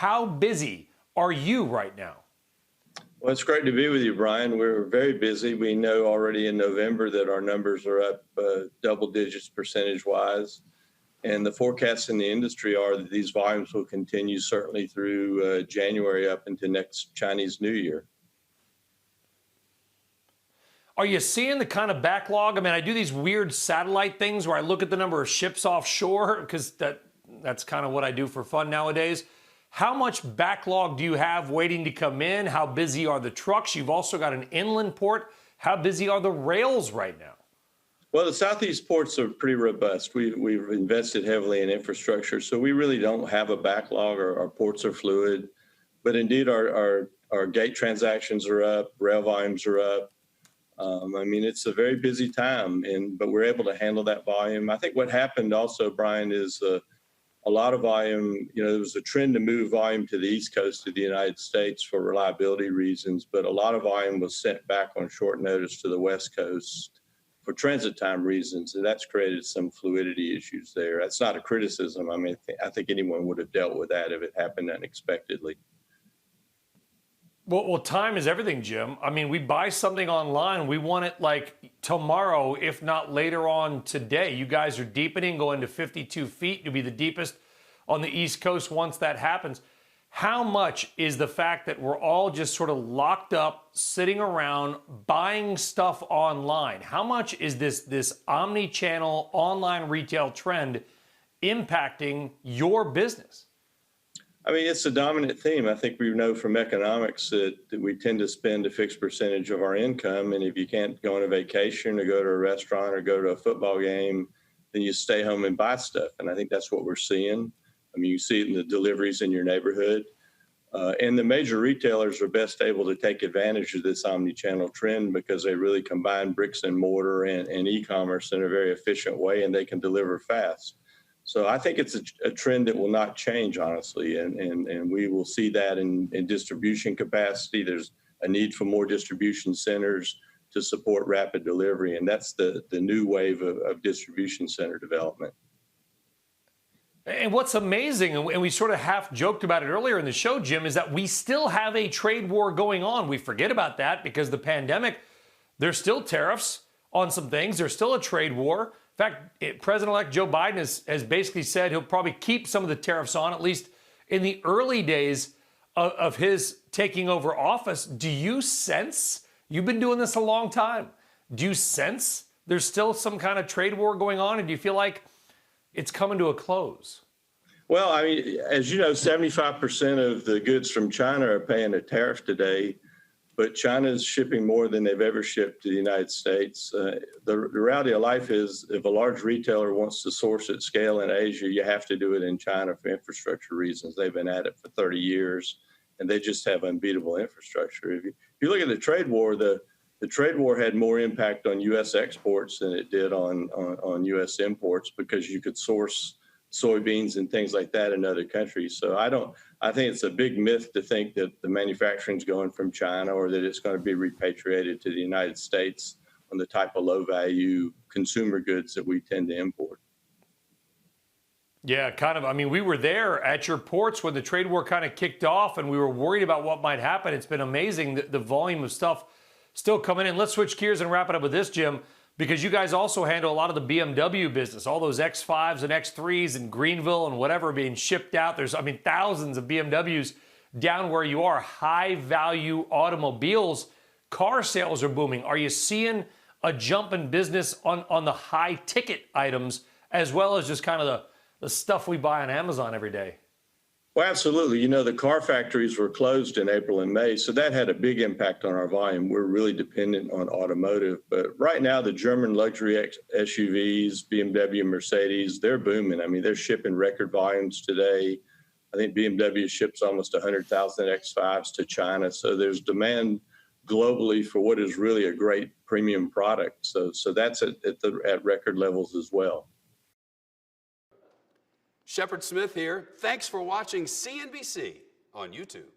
How busy are you right now? Well, it's great to be with you, Brian. We're very busy. We know already in November that our numbers are up double digits percentage-wise. And the forecasts in the industry are that these volumes will continue certainly through January up into next Chinese New Year. Are you seeing the kind of backlog? I mean, I do these weird satellite things where I look at the number of ships offshore because that's kind of what I do for fun nowadays. How much backlog do you have waiting to come in? How busy are the trucks? You've also got an inland port. How busy are the rails right now? Well, the Southeast ports are pretty robust. We've invested heavily in infrastructure, so we really don't have a backlog. Our ports are fluid, but indeed our gate transactions are up, rail volumes are up. I mean, it's a very busy time, but we're able to handle that volume. I think what happened also, Brian, is a lot of volume, there was a trend to move volume to the East Coast of the United States for reliability reasons, but a lot of volume was sent back on short notice to the West Coast for transit time reasons, and that's created some fluidity issues there. That's not a criticism. I mean, I think anyone would have dealt with that if it happened unexpectedly. Well, time is everything, Jim. I mean, we buy something online, we want it like tomorrow, if not later on today. You guys are deepening, going to 52 feet. You'll be the deepest on the East Coast once that happens. How much is the fact that we're all just sort of locked up, sitting around, buying stuff online? How much is this omni-channel online retail trend impacting your business? I mean, it's a dominant theme. I think we know from economics that we tend to spend a fixed percentage of our income. And if you can't go on a vacation or go to a restaurant or go to a football game, then you stay home and buy stuff. And I think that's what we're seeing. I mean, you see it in the deliveries in your neighborhood. And the major retailers are best able to take advantage of this omni-channel trend because they really combine bricks and mortar and e-commerce in a very efficient way, and they can deliver fast. So I think it's a trend that will not change, honestly, and we will see that in distribution capacity. There's a need for more distribution centers to support rapid delivery, and that's the new wave of distribution center development. And what's amazing, and we sort of half joked about it earlier in the show, Jim, is that we still have a trade war going on. We forget about that because of the pandemic. There's still tariffs on some things. There's still a trade war. In fact, President-elect Joe Biden has basically said he'll probably keep some of the tariffs on, at least in the early days of his taking over office. Do you sense, you've been doing this a long time, do you sense there's still some kind of trade war going on? And do you feel like it's coming to a close? Well, I mean, as you know, 75% of the goods from China are paying a tariff today. But China is shipping more than they've ever shipped to the United States. The reality of life is if a large retailer wants to source at scale in Asia, you have to do it in China for infrastructure reasons. They've been at it for 30 years, and they just have unbeatable infrastructure. If you look at the trade war, the trade war had more impact on U.S. exports than it did on U.S. imports because you could source soybeans and things like that in other countries. So I think it's a big myth to think that the manufacturing is going from China or that it's going to be repatriated to the United States on the type of low value consumer goods that we tend to import. Yeah, kind of. I mean, we were there at your ports when the trade war kind of kicked off and we were worried about what might happen. It's been amazing, the volume of stuff still coming in. Let's switch gears and wrap it up with this, Jim, because you guys also handle a lot of the BMW business, all those X5s and X3s in Greenville and whatever being shipped out. There's, I mean, thousands of BMWs down where you are, high value automobiles. Car sales are booming. Are you seeing a jump in business on the high ticket items as well as just kind of the stuff we buy on Amazon every day? Well, absolutely. You know, the car factories were closed in April and May, so that had a big impact on our volume. We're really dependent on automotive. But right now, the German luxury SUVs, BMW, Mercedes, they're booming. I mean, they're shipping record volumes today. I think BMW ships almost 100,000 X5s to China. So there's demand globally for what is really a great premium product. So that's at record levels as well. Shepard Smith here. Thanks for watching CNBC on YouTube.